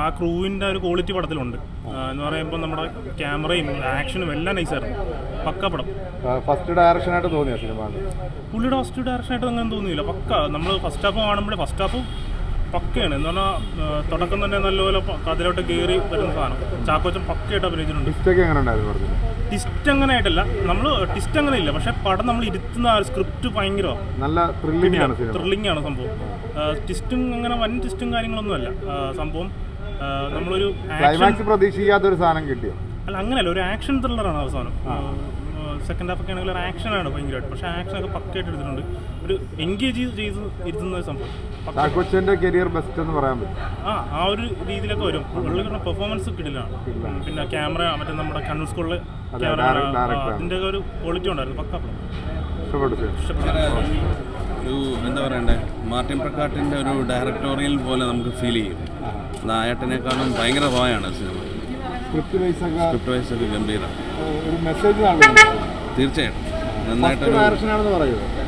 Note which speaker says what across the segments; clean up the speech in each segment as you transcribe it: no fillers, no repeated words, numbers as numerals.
Speaker 1: ആ ക്രൂവിൻ്റെ ഒരു ക്വാളിറ്റി പടത്തിലുണ്ട് എന്ന് പറയുമ്പോൾ നമ്മുടെ ക്യാമറയും ആക്ഷനും എല്ലാം നൈസായിരുന്നു. പക്ക പടം.
Speaker 2: ഫസ്റ്റ് ഡയറക്ഷനായിട്ട് തോന്നിയ സിനിമ
Speaker 1: പുള്ളിയുടെ ഫസ്റ്റ് ഡയറക്ഷനായിട്ട് അങ്ങനെ തോന്നിയില്ല. പക്ക നമ്മൾ ഫസ്റ്റ് ഹാഫ് കാണുമ്പോഴേ ഫസ്റ്റ് ഹാഫ് പക്കയാണ് എന്ന് പറഞ്ഞാൽ തുടക്കം തന്നെ നല്ലപോലെ അതിലോട്ട് കയറി വരുന്ന സാധനം. ചാക്കോച്ചൻ പക്കയായിട്ട് അഭിനയിച്ചിട്ടുണ്ട്. ടിസ്റ്റ് അങ്ങനെ ആയിട്ടല്ല, നമ്മൾ ടിസ്റ്റ് അങ്ങനെ ഇല്ല, പക്ഷെ പടം നമ്മൾ ഇരുത്തുന്ന സ്ക്രിപ്റ്റ് ഭയങ്കരമാണ്,
Speaker 2: നല്ല
Speaker 1: ത്രില്ലിംഗ് ആണ് സംഭവം. ടിസ്റ്റും അങ്ങനെ വൻ ടിസ്റ്റും കാര്യങ്ങളൊന്നും അല്ല സംഭവം. നമ്മളൊരു
Speaker 2: പ്രതീക്ഷിക്കാത്തൊരു സാധനം കിട്ടിയോ?
Speaker 1: അല്ല, അങ്ങനെയല്ല, ഒരു ആക്ഷൻ ത്രില്ലറാണ് അവസാനം. സെക്കൻഡ് ഹാഫ് ഒക്കെ ആണെങ്കിൽ ഒരു ആക്ഷനാണ് ഭയങ്കരമായിട്ട്, പക്ഷേ ആക്ഷനൊക്കെ പക്കയായിട്ട് എടുത്തിട്ടുണ്ട്. ഒരു എൻഗേജ് ചെയ്ത് ഇരുത്തുന്ന സംഭവം.
Speaker 2: ചാക്കോച്ചൻ്റെ കരിയർ ബെസ്റ്റ് എന്ന് പറയാൻ പറ്റും.
Speaker 1: ആ ഒരു രീതിയിലൊക്കെ വരും. പുള്ളിയുടെ പെർഫോമൻസ് കിട്ടില്ലാണ്. പിന്നെ ക്യാമറ മറ്റേ നമ്മുടെ കണ്ണൂർ സ്കൂളിലെ ക്യാമറ, അതിൻ്റെ ഒരു ക്വാളിറ്റി ഉണ്ടായിരുന്നു. പക്ക
Speaker 3: ഒരു എന്താ പറയണ്ടേ, മാർട്ടിൻ പ്രക്കാട്ടിൻ്റെ ഒരു ഡയറക്ടോറിയൽ പോലെ നമുക്ക് ഫീൽ ചെയ്യും. നായാട്ടിനേക്കാളും ഭയങ്കര റോയാണ് സിനിമ. സ്ക്രിപ്റ്റ് വൈസ് ഒക്കെ ഗംഭീരം. തീർച്ചയായിട്ടും നന്നായിട്ട്.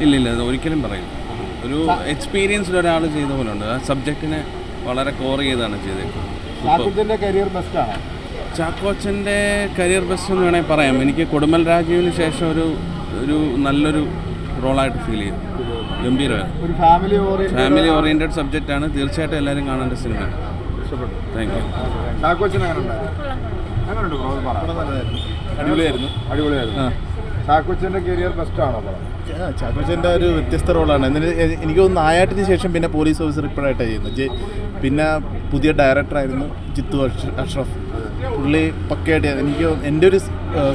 Speaker 3: ഇല്ല, അത് ഒരിക്കലും പറയും. ഒരു എക്സ്പീരിയൻസ്ഡ് ഒരാൾ ചെയ്ത പോലെ ഉണ്ട്. ആ സബ്ജക്റ്റിനെ വളരെ കോർ ചെയ്താണ് ചെയ്തേക്കുന്നത്. ചാക്കോച്ചൻ്റെ കരിയർ ബെസ്റ്റ് എന്ന് വേണമെങ്കിൽ പറയാം. എനിക്ക് കൊടുമൽ രാജുവിന് ശേഷം ഒരു നല്ലൊരു റോളായിട്ട് ഫീൽ ചെയ്തു. ഗംഭീരമായിരുന്നു. ഫാമിലി ഓറിയൻറ്റഡ് സബ്ജക്റ്റാണ്. തീർച്ചയായിട്ടും എല്ലാവരും കാണേണ്ട സിനിമ. Thank you.
Speaker 2: അടിപൊളിയായിരുന്നു. ചാക്കോച്ചൻ്റെ കരിയർ ബെസ്റ്റ് ആണോ?
Speaker 4: ചാക്കോച്ചൻ്റെ ഒരു വ്യത്യസ്ത റോളാണ്. എന്നിട്ട് എനിക്ക് തോന്നുന്നു നായാട്ടിന് ശേഷം പിന്നെ പോലീസ് ഓഫീസർ ഇപ്പോഴായിട്ടാണ് ചെയ്യുന്നത്. പിന്നെ പുതിയ ഡയറക്ടറായിരുന്നു ജിത്തു അഷ്റഫ്. പുള്ളി പക്കയായിട്ട് എൻ്റെ ഒരു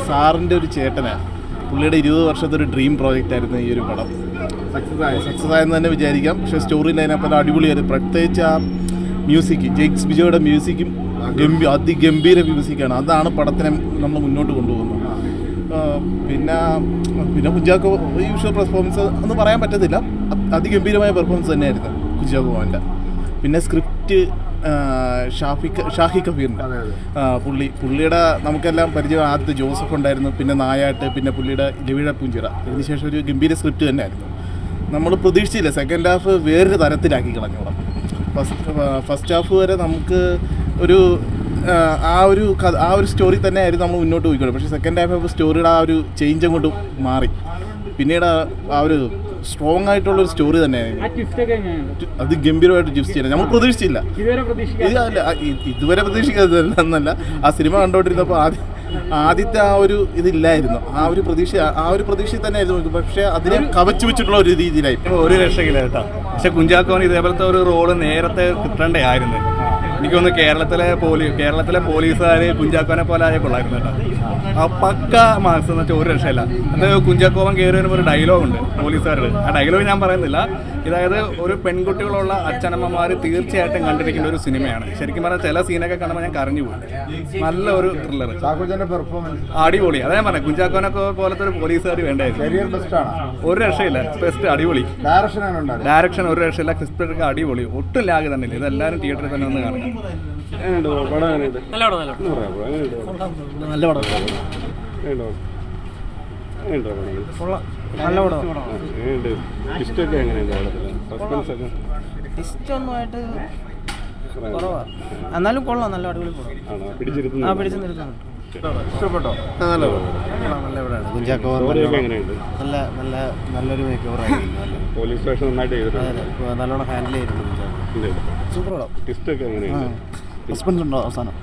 Speaker 4: സാറിൻ്റെ ഒരു ചേട്ടനാണ്. പുള്ളിയുടെ 20 വർഷത്തെ ഒരു ഡ്രീം പ്രോജക്റ്റായിരുന്നു ഈ ഒരു പടം. സക്സസ് ആയെന്ന് തന്നെ വിചാരിക്കാം. പക്ഷേ സ്റ്റോറി ലൈനപ്പോൾ അടിപൊളിയായിരുന്നു. പ്രത്യേകിച്ച് ആ മ്യൂസിക്, ജെയ്ക്സ് ബിജോയുടെ മ്യൂസിക്കും അതിഗംഭീര മ്യൂസിക്കാണ്. അതാണ് പടത്തിനെ നമ്മൾ മുന്നോട്ട് കൊണ്ടുപോകുന്നത്. പിന്നെ കുഞ്ചാക്കോ യൂഷ്വൽ പെർഫോമൻസ് എന്ന് പറയാൻ പറ്റത്തില്ല, അതിഗംഭീരമായ പെർഫോമൻസ് തന്നെയായിരുന്നു കുഞ്ചാക്കോ മോൻ്റെ. പിന്നെ സ്ക്രിപ്റ്റ് ഷാഹി കബീറിൻ്റെ പുള്ളിയുടെ നമുക്കെല്ലാം പരിചയം. ആദ്യത്തെ ജോസഫ് ഉണ്ടായിരുന്നു, പിന്നെ നായാട്ട്, പിന്നെ പുള്ളിയുടെ ലവിഴ പൂഞ്ചിറ. ഇതിനുശേഷം ഒരു ഗംഭീര സ്ക്രിപ്റ്റ് തന്നെയായിരുന്നു. നമ്മൾ പ്രതീക്ഷിച്ചില്ല. സെക്കൻഡ് ഹാഫ് വേറൊരു തരത്തിലാക്കി കളഞ്ഞോളാം. ഫസ്റ്റ് ഹാഫ് വരെ നമുക്ക് ഒരു ആ ഒരു സ്റ്റോറി തന്നെ ആയിരുന്നു നമ്മൾ മുന്നോട്ട് പോയിക്കോളൂ. പക്ഷേ സെക്കൻഡ് ഹാഫ് സ്റ്റോറിയുടെ ആ ഒരു ചേഞ്ച് അങ്ങോട്ട് മാറി. പിന്നീട് ആ ഒരു സ്ട്രോങ് ആയിട്ടുള്ളൊരു സ്റ്റോറി തന്നെയായിരുന്നു. അത് ഗംഭീരമായിട്ട് ട്വിസ്റ്റ് ചെയ്യണം. നമ്മൾ പ്രതീക്ഷിച്ചില്ല. ഇതുവരെ പ്രതീക്ഷിക്കാത്തല്ല. ആ സിനിമ കണ്ടുകൊണ്ടിരുന്നപ്പോൾ ആദ്യത്തെ ആ ഒരു ഇതില്ലായിരുന്നു. ആ ഒരു പ്രതീക്ഷ തന്നെ ആയിരുന്നു. പക്ഷേ അതിനെ കവച്ചു വെച്ചിട്ടുള്ള ഒരു രീതിയിലായി
Speaker 5: ഒരു രക്ഷയില്ല കേട്ടോ. പക്ഷെ കുഞ്ചാക്കോന് ഇതേപോലത്തെ ഒരു റോള് നേരത്തെ കിട്ടേണ്ടേ ആയിരുന്നു. എനിക്കൊന്ന് കേരളത്തിലെ പോലീസുകാർ കുഞ്ചാക്കോനെ പോലെ ആയ കൊള്ളായിരുന്നു കേട്ടോ. ആ പക്ക മാർക്സ് എന്ന് വെച്ചാൽ ഒരു രക്ഷയില്ല. അത് കുഞ്ചാക്കോവൻ കയറി വരുമ്പോൾ ഒരു ഡയലോഗുണ്ട് പോലീസുകാരുടെ. ആ ഡയലോഗ് ഞാൻ പറയുന്നില്ല. ഇതായത് ഒരു പെൺകുട്ടികളുള്ള അച്ഛനമ്മമാർ തീർച്ചയായിട്ടും കണ്ടിരിക്കേണ്ട ഒരു സിനിമയാണ്. ശരിക്കും പറഞ്ഞാൽ ചില സീനൊക്കെ കാണുമ്പോൾ ഞാൻ കരഞ്ഞു പോയി. നല്ല ഒരു ത്രില്ലർ, അടിപൊളി. അതേ പറഞ്ഞ കുഞ്ചാക്കോനൊക്കെ പോലത്തെ ഒരു പോലീസുകാർ വേണ്ടായിരുന്നു. ഒരു രക്ഷയില്ല. ബെസ്റ്റ്, അടിപൊളി ഡയറക്ഷൻ, ഒരു രക്ഷയില്ല. ക്രിസ്പൊക്കെ അടിപൊളി, ഒട്ടും ലാഗ് തന്നെ ഇല്ല. ഇതെല്ലാവരും തിയേറ്ററിൽ തന്നെ ഒന്ന് കാണുക.
Speaker 6: ടിസ്റ്റൊന്നുമായിട്ട് കുറവാണ്, എന്നാലും കൊള്ളാം. നല്ല അടിപൊളി പിടിച്ചിരുന്നു.
Speaker 2: ഇഷ്ടപ്പെട്ടോ?
Speaker 6: നല്ല പടമാണ്. കുഞ്ചാക്കോ നല്ലൊരു മേക്ക് ഓവറായിരുന്നു.
Speaker 2: പോലീസ് സ്റ്റേഷൻ നന്നായിട്ട്
Speaker 6: നല്ലോണം ഹാൻഡിൽ ചെയ്തിട്ടുണ്ട്. സൂപ്പർ പടം.
Speaker 2: ടിസ്റ്റൊക്കെ എങ്ങനെയാണ്?
Speaker 6: സസ്പെൻസ് ഉണ്ടോ അവസാനം?